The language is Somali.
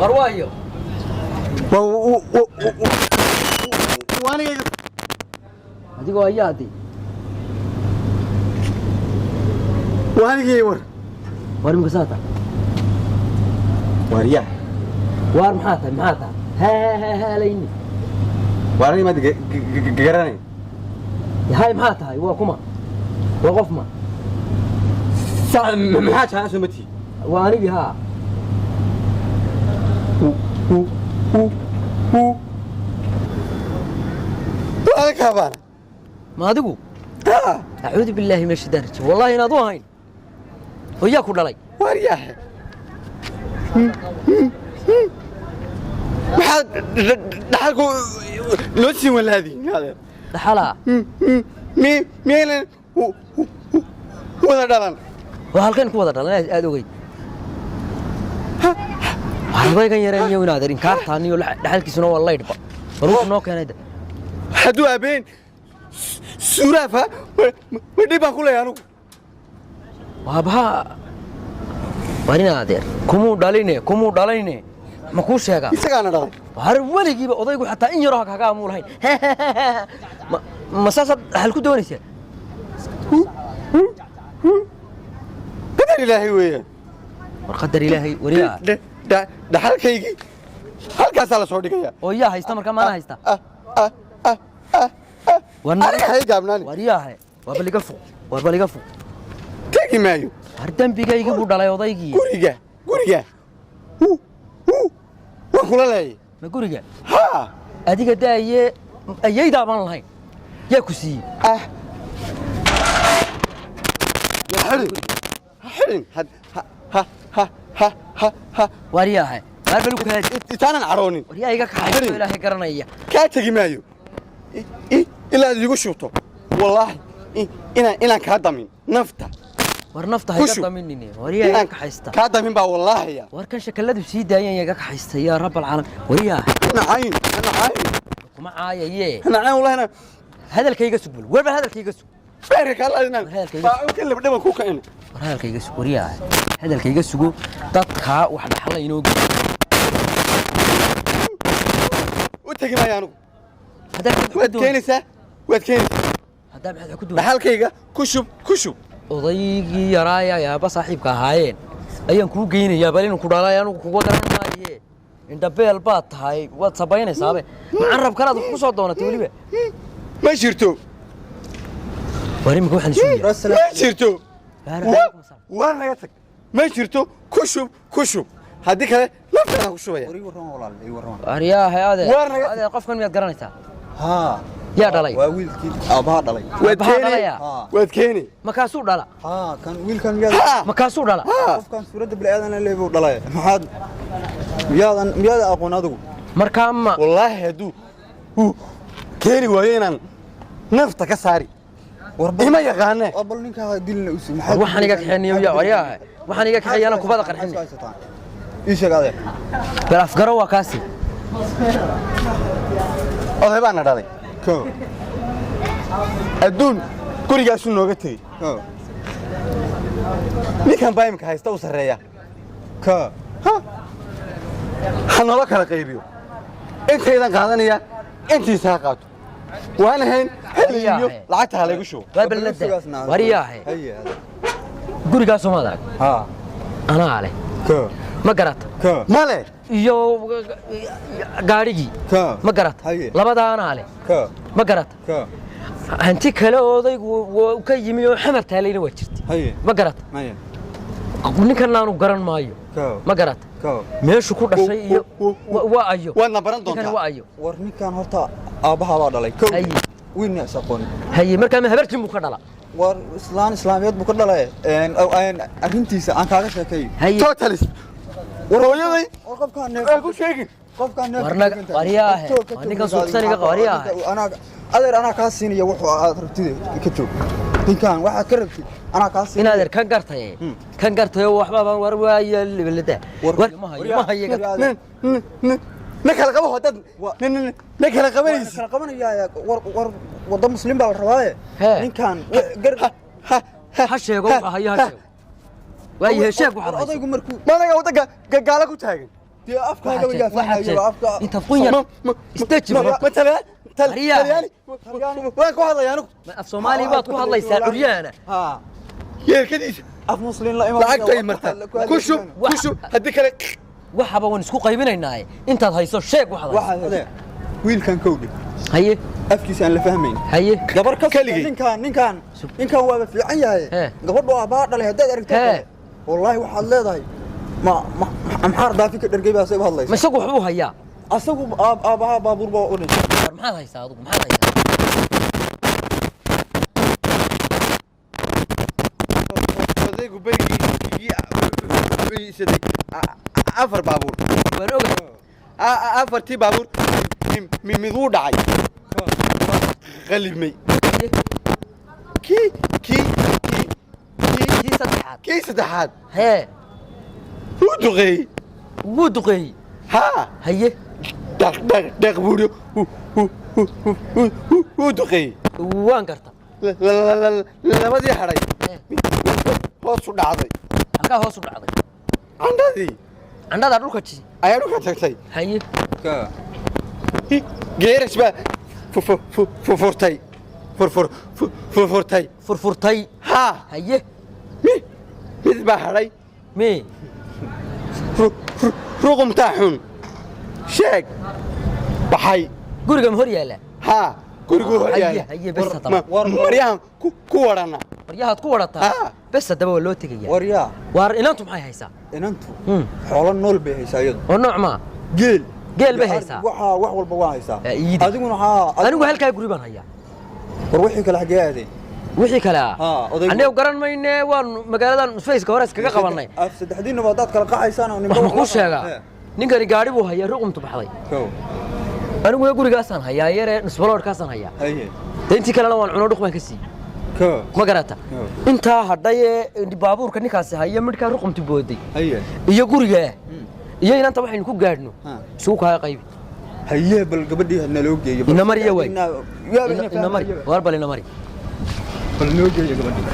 warwaayo وانا adigoo ayaadi وانا جيور war imka saata واريا war maxaa tahay ha layni وارني ما قراني yahay maxaa tahay waa kuma waa qof ma ساعة محاج أنا سمتي waa anigi haa هذا كابان ma adigu acuudu billaahi min shaytaan rajiim wallahi inaad u ahayn hooyaa ku dhalay واريا محاد دحالكو لوتسي ولا هذه هذا dhaxalaa ميلن ولا دلان waa halkeen ku wada dhalan aad ogeyd halbaygan yareen iyo inaad arin kaartaan iyo dhaxalkiisuna waa laydhba baruuf noo keenayda حدو أبين سورافة ودي بقول يا نو waabaha war in adeer kumuu dhalayne ma kuu sheegaa إسقانا دلان har weligiiba odaygu xataa in yaroo kaga amuul hayn ma saasad hal ku doonaysaa قدر إلهي ويا war qadar ilaahay wariyaa دحالكيجي halkaas la soo dhigaya oo yaa haysta marka maana haysta aniga hay gaabnaan wariyaahe waa baliga fuq tagi maayo har dambigayga buu dhalay odaygii guriga waa kula leeyay ma guriga ha adiga daaye ayayda baan lahayn yaa ku siiyey حرين ها wariyaahe har balu ka hadi itaanan caroonin wariyaaga ka haysto ilaahay garanaya ka tagi maayo ilaa igu shubto wallahi inaan ka damin nafta war nafta hayga daminine wariyaaga ka haysta ka damin baa wallahi ya war kan shakalladu sii daayeen yaga ka haysta yaa rabbal caalamiin wariyaahe ana caayin kuma caayaye ana caayin wallahi hadalkayga sugbul warba hadalkayga sug بارك الله لنا كل بدنا كوكا هنا war hadalkayga sug wariyaahe hadalkayga sugo dadka wax dhaxla inoo وتجي ما يانو hadalkayga وادكينسا hadaa maxaad ku doon dhaxalkayga kushub odaygii yaraaya yaaba saaxiibka ahaayeen ayaan kuu geynayaa bal inuu ku dhalay anigu kuga garan maaye inta beel baad tahay waad sabaynaysaaba macarab kalaad wax ku soo doonatay weliba ما شرتو war imika waxaan isu yeeray ما شرتو وانا يتك ما شرتو كشب هذه كده لفتنا كشوية wariyaahe adeer qofkan miyaad garanaysaa ها yaa dhalay waa wiilkii aabaha dhalay وادكيني makaasuu dhala ها kan wiilkan miyaad makaasuu dhala qofkan suurada bini'aadan leeyahay dhalay maxaad miyaad aqoon adigu markaa ma والله هدو كيري وينان نفط كساري ما يغاني bal ninka dilna u sii waxaan iga kaxeeniyo yaa wariyaahe waxaan iga kaxeeyana kubada qarxin ii sheeg adeer bal afgaro waa kaasi oday baan dhalay ko adduun gurigaas uu nooga tagay ko ninkan baymka haysta u sareeya ko hanala kala qaybiyo intaydan qaadanaya intiisa qaato waan ahayn heliyo lacagta la igu shubo baabalada wariyaahe haye gurigaas oo madag ha anaa leh ko ma garata ko male iyo gaarigii ko ma garata haye labada anaa leh ko ma garata ko hanti kale odaygu ka yimi oo xamar taalayna waa jirtay haye ma garata haye ninkan aanu garan maayo ko ma garata ko meeshu ku dhashay iyo waa ayo waadna baran ninkan waa doontaa ayo war ninkan horta aabaha baa dhalay ko haye wiilna isaqoon haye markaa ma habartin buu ka dhala war islaamiyad buu ka dhalay arrintiisa aan kaaga sheekay haye totalis warooyaday war qofkaan aan ku sheegin qofkaan warnaga wariyaahe ninkan suuqsaniga wariyaahe adeer anaa kaa siinaya wuxuu aad rabtid ka joog ninkan waxaad ka rabtid anaa kaa siinaya inaad kan gartay waxba baan war waaya libalada war ma hayo nakala qabo hadad nakala qabanaysi kala qabanaya war wada muslim baa la rabaa ninkan ha sheego hayo ha sheego waayahay sheeg waxa odaygu markuu madaga wada gaala ku taagan dee afkaaga wayaa fahmayo afka inta qunyar istaji مثلا Talyaani. وين كو هذا يانو af Soomaali baad ku hadlaysaa curyaana ها يا كديس af muslim la iman lacagtay marta kushu hadii kale waxaba waan isku qaybinaynaa intaad hayso sheeg waxaad waxa wiilkan kowdhi haye afkiisa aan la fahmayn haye gabar ka Keligii. ninkan waa fiican yahay gabadhu abaa dhalay haddaad aragtay wallahi waxaad leedahay ma amxaar daafi ka dhargay baa say hadlaysaa ma isagu wuxuu hayaa asagu aabaha baabuur baa u dhintay maxaad haysaa adigu maxaad haysaa odaygu berigii saday afar baabuur waan ogahay afartii baabuur miduu dhacay qalibmay kii saddexaad hee wuu duqeeyey wuu duqeeyey haa haye dhaq buuri wuu duqeeyey waan garta labadii hadhay hoos u dhacday halkaa hoos u dhacday candhadii candhadaa dhulka ji ayaa dhulka tagtay haye geerash baa furfurtay furfurtay haa haye mid baa hadhay me ruqumtaa xun sheeg baxay guriga ma hor yaala haa gurigu hor yaala haye bes haddaba maryahan ku wadhana maryahaad ku wadhataa bes haddaba waa loo tegaya waryaa waar inantu maxay haysaa inantu xoolo nool bay haysaa iyadu oo nooc maa geel bay haysaa wax walba waa haysaa iidi. adiguna anigu halkaa guri baan hayaa war wixii kale xagee aadeen wixii kale odaygu- anigu garan mayne waan magaaladan usfayska hore iskaga qabannay saddexdiinna waa dad kala qacaysaan oo wax ma kuu sheegaa ninkani gaadhi buu hayaa ruqumtu baxday aniguna gurigaasaan hayaa yaree nusbaloodhkaasaan hayaa haye dee intii kalena waan cuno dhuq baan ka siiyey ma garata intaa hadhayee baabuurka ninkaasi haya midhkaa ruqumtu booday haye iyo gurigaa iyo inanta waxaynu ku gaadhno isugu kaaga qaybi haye bal gabadhii hadna loo geeyo inamari iyo way inamari waar bal inamari bal noo geeyo gabadhii